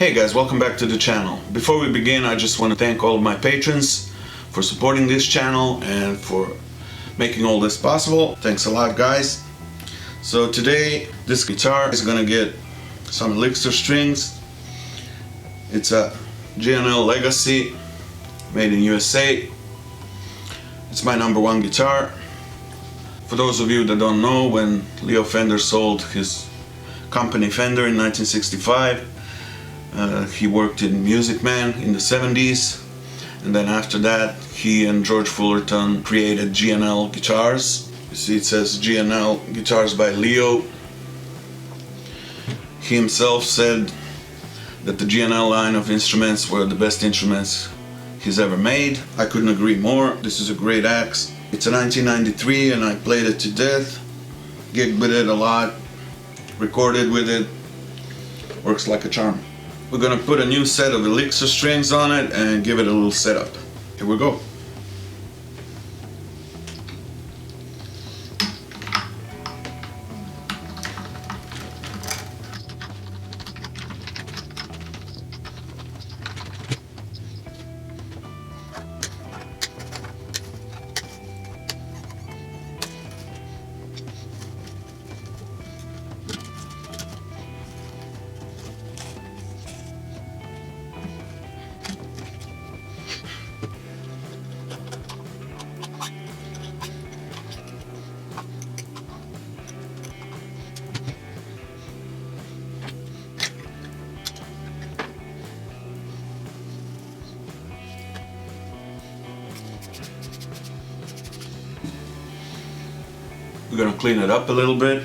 Hey guys, welcome back to the channel. Before we begin, I just want to thank all of my patrons for supporting this channel and for making all this possible. Thanks a lot, guys. So today, this guitar is gonna get some Elixir strings. It's a G&L Legacy, made in USA. It's my #1 guitar. For those of you that don't know, when Leo Fender sold his company Fender in 1965, he worked in Music Man in the 70s, and then after that he and George Fullerton created G&L guitars. You see it says G&L guitars by Leo. He himself said that the G&L line of instruments were the best instruments he's ever made. I couldn't agree more. This is a great axe. It's a 1993 and I played it to death, gigged with it a lot, recorded with it, works like a charm. We're gonna put a new set of Elixir strings on it and give it a little setup. Here we go. We're gonna clean it up a little bit.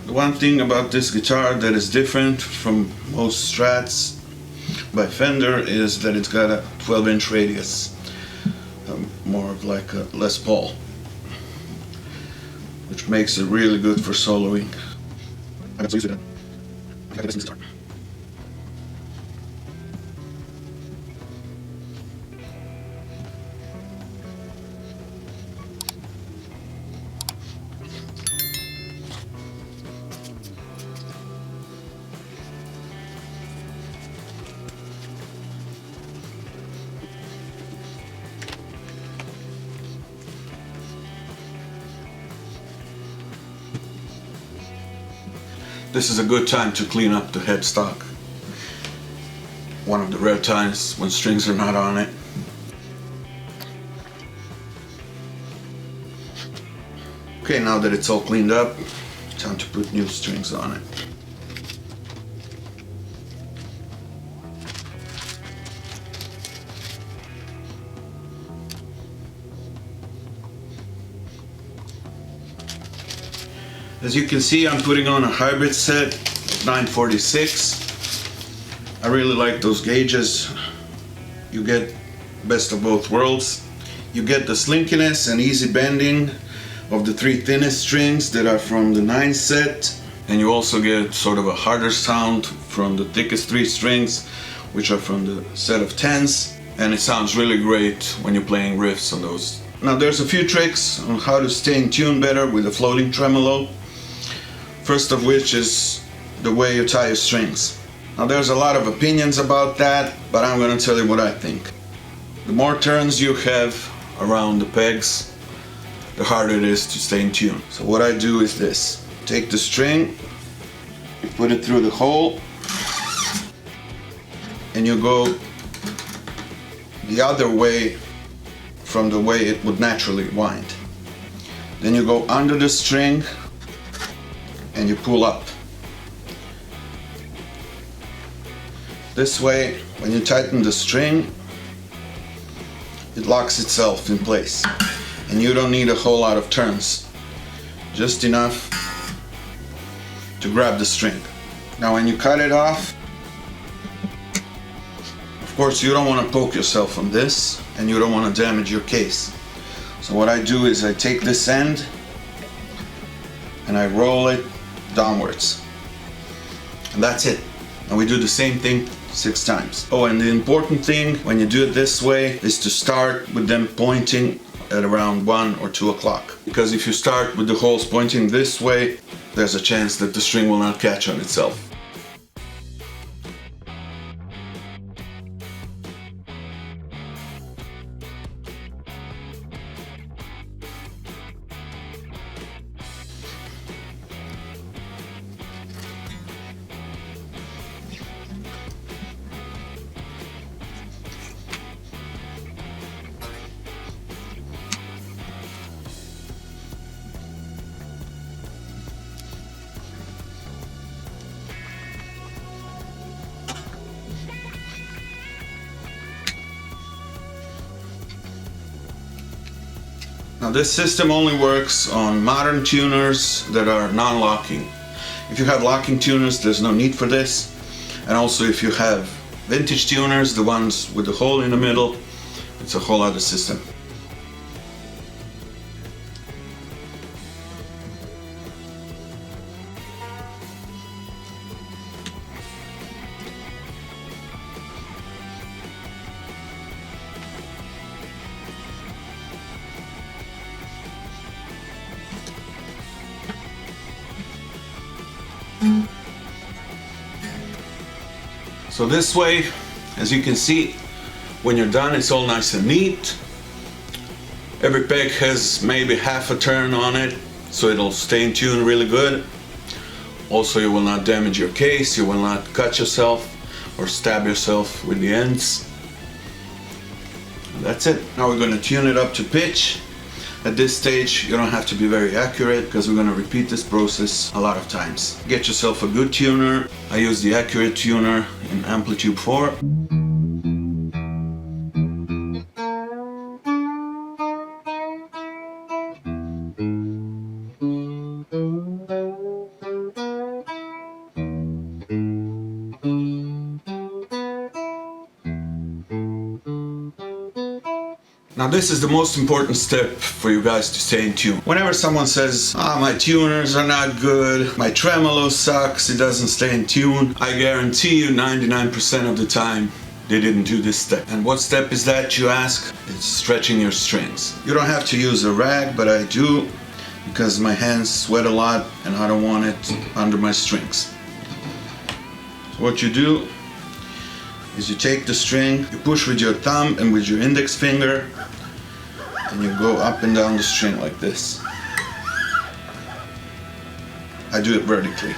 The one thing about this guitar that is different from most Strats by Fender is that it's got a 12-inch radius, more of like a Les Paul, which makes it really good for soloing. I got so used to that. I got this guitar. This is a good time to clean up the headstock. One of the rare times when strings are not on it. Okay, now that it's all cleaned up, time to put new strings on it. As you can see, I'm putting on a hybrid set, 946. I really like those gauges. You get best of both worlds. You get the slinkiness and easy bending of the 3 thinnest strings that are from the 9 set. And you also get sort of a harder sound from the thickest 3 strings, which are from the set of 10s. And it sounds really great when you're playing riffs on those. Now there's a few tricks on how to stay in tune better with a floating tremolo. First of which is the way you tie your strings. Now there's a lot of opinions about that, but I'm going to tell you what I think. The more turns you have around the pegs, the harder it is to stay in tune. So what I do is this. Take the string, you put it through the hole, and you go the other way from the way it would naturally wind. Then you go under the string and you pull up. This way, when you tighten the string, it locks itself in place. And you don't need a whole lot of turns. Just enough to grab the string. Now when you cut it off, of course you don't want to poke yourself on this, and you don't want to damage your case. So what I do is I take this end and I roll it downwards, and that's it. And we do the same thing 6 times. Oh, and the important thing when you do it this way is to start with them pointing at around 1 or 2 o'clock. Because if you start with the holes pointing this way, there's a chance that the string will not catch on itself. Now this system only works on modern tuners that are non-locking. If you have locking tuners, there's no need for this. And also if you have vintage tuners, the ones with the hole in the middle, it's a whole other system. So this way, as you can see, when you're done, it's all nice and neat. Every peg has maybe half a turn on it, so it'll stay in tune really good. Also, you will not damage your case, you will not cut yourself or stab yourself with the ends. And that's it. Now we're going to tune it up to pitch. At this stage, you don't have to be very accurate because we're going to repeat this process a lot of times. Get yourself a good tuner. I use the Accurate tuner in Amplitude 4. Now this is the most important step for you guys to stay in tune. Whenever someone says, my tuners are not good, my tremolo sucks, it doesn't stay in tune, I guarantee you 99% of the time they didn't do this step. And what step is that, you ask? It's stretching your strings. You don't have to use a rag, but I do because my hands sweat a lot and I don't want it under my strings. So what you do is you take the string, you push with your thumb and with your index finger, and you go up and down the string like this. I do it vertically.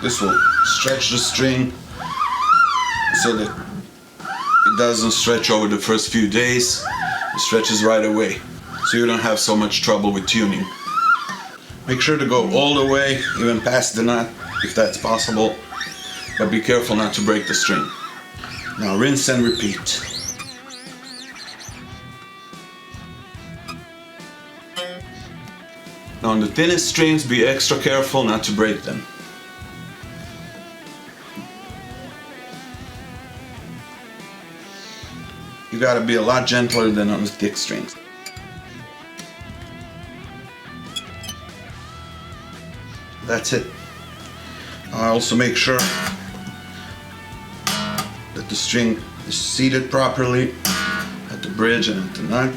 This will stretch the string so that it doesn't stretch over the first few days. It stretches right away, so you don't have so much trouble with tuning. Make sure to go all the way, even past the nut, if that's possible. But be careful not to break the string. Now rinse and repeat. Now on the thinnest strings, be extra careful not to break them. You gotta be a lot gentler than on the thick strings. That's it. I also make sure that the string is seated properly at the bridge and at the nut.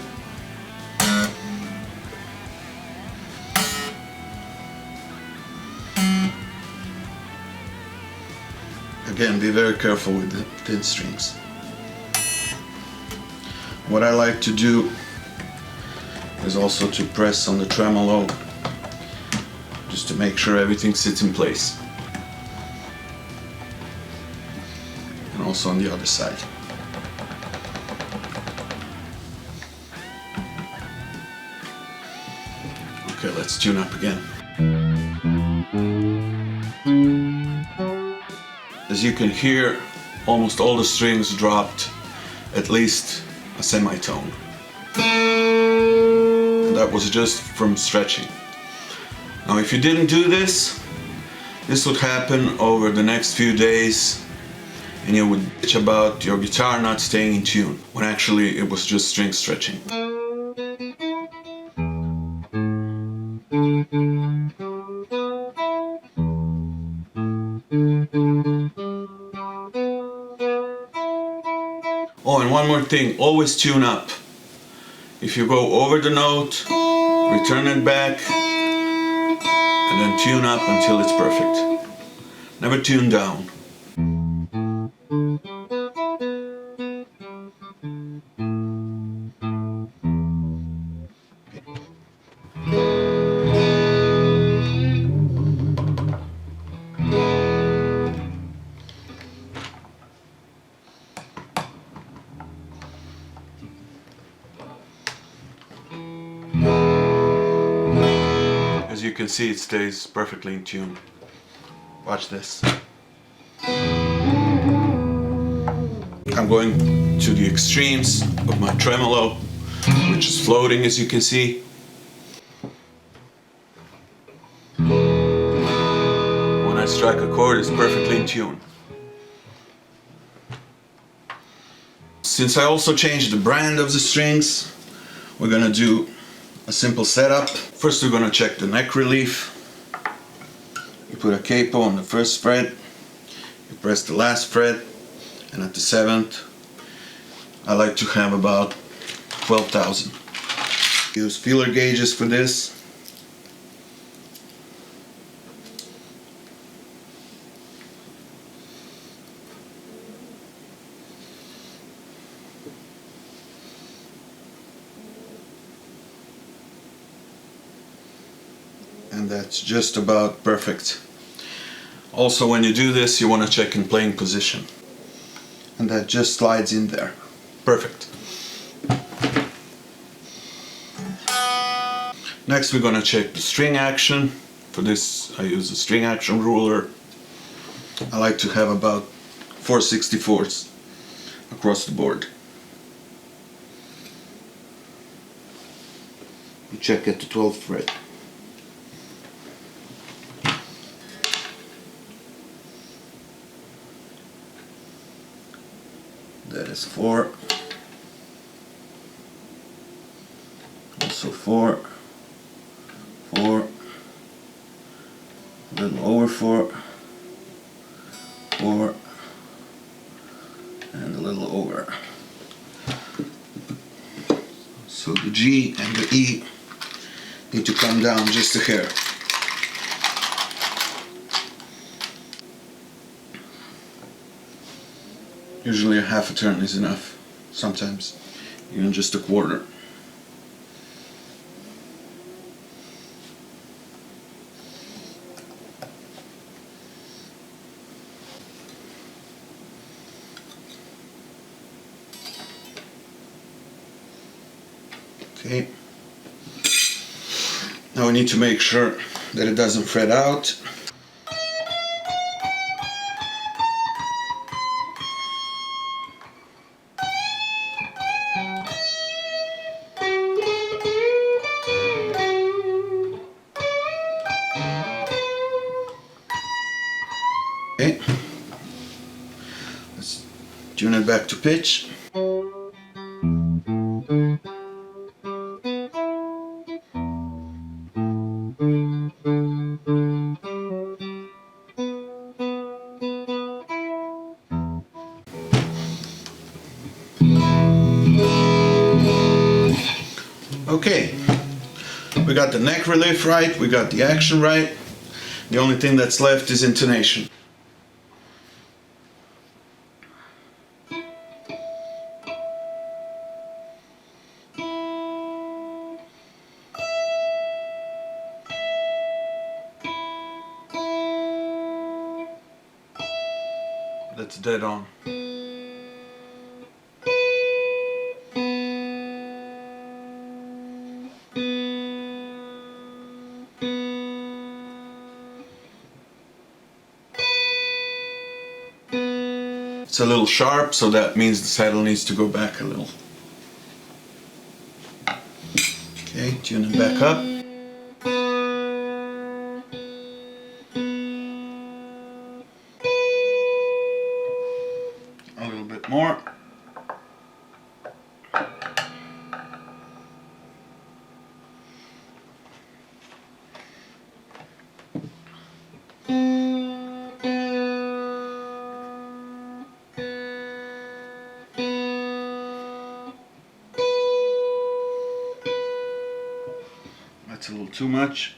Again, be very careful with the thin strings. What I like to do is also to press on the tremolo just to make sure everything sits in place. And also on the other side. Okay, let's tune up again. As you can hear, almost all the strings dropped at least a semitone. And that was just from stretching. Now if you didn't do this, this would happen over the next few days and you would bitch about your guitar not staying in tune, when actually it was just string stretching. Oh, and one more thing, always tune up. If you go over the note, return it back, and then tune up until it's perfect. Never tune down. As you can see, it stays perfectly in tune. Watch this. I'm going to the extremes of my tremolo, which is floating, as you can see. When I strike a chord, it's perfectly in tune. Since I also changed the brand of the strings, we're gonna do a simple setup. First we're gonna check the neck relief. You put a capo on the first fret, you press the last fret, and at the 7th I like to have about 12,000. Use feeler gauges for this. And that's just about perfect. Also, when you do this, you want to check in playing position. And that just slides in there. Perfect. Next, we're going to check the string action. For this, I use a string action ruler. I like to have about 4/64 across the board. You check at the 12th fret. That is 4, also 4, 4, a little over 4, 4, and a little over. So the G and the E need to come down just a hair. Usually a half a turn is enough, sometimes even just a quarter. Okay. Now we need to make sure that it doesn't fret out. Okay, let's tune it back to pitch. Okay, we got the neck relief right, we got the action right. The only thing that's left is intonation. That's dead on. It's a little sharp, so that means the saddle needs to go back a little. Okay, tune it back up. A little bit more. That's a little too much.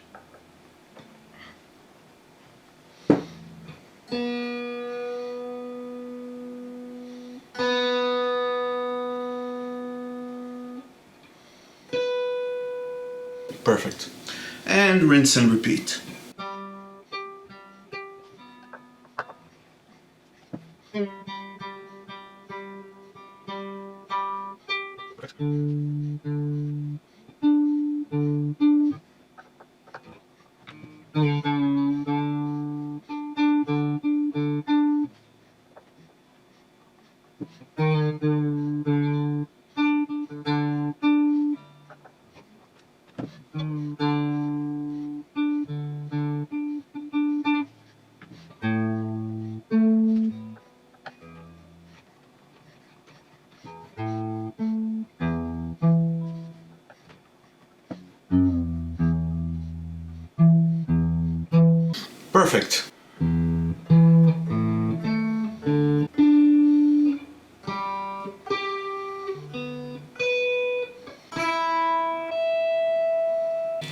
Perfect. And rinse and repeat. Perfect.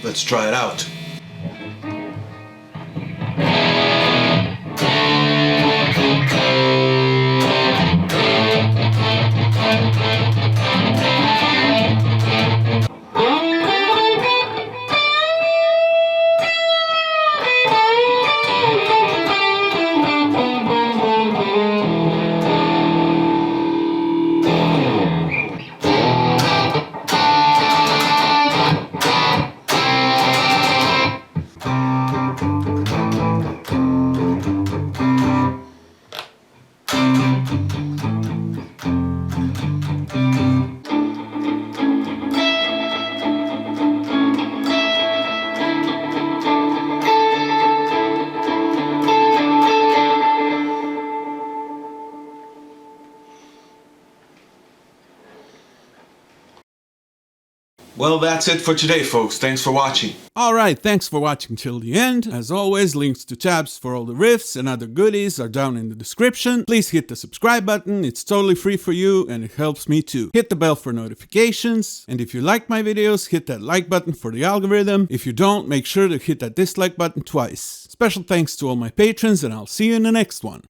Let's try it out. Well, that's it for today, folks. Thanks for watching. Alright, thanks for watching till the end. As always, links to tabs for all the riffs and other goodies are down in the description. Please hit the subscribe button, it's totally free for you and it helps me too. Hit the bell for notifications, and if you like my videos, hit that like button for the algorithm. If you don't, make sure to hit that dislike button twice. Special thanks to all my patrons, and I'll see you in the next one.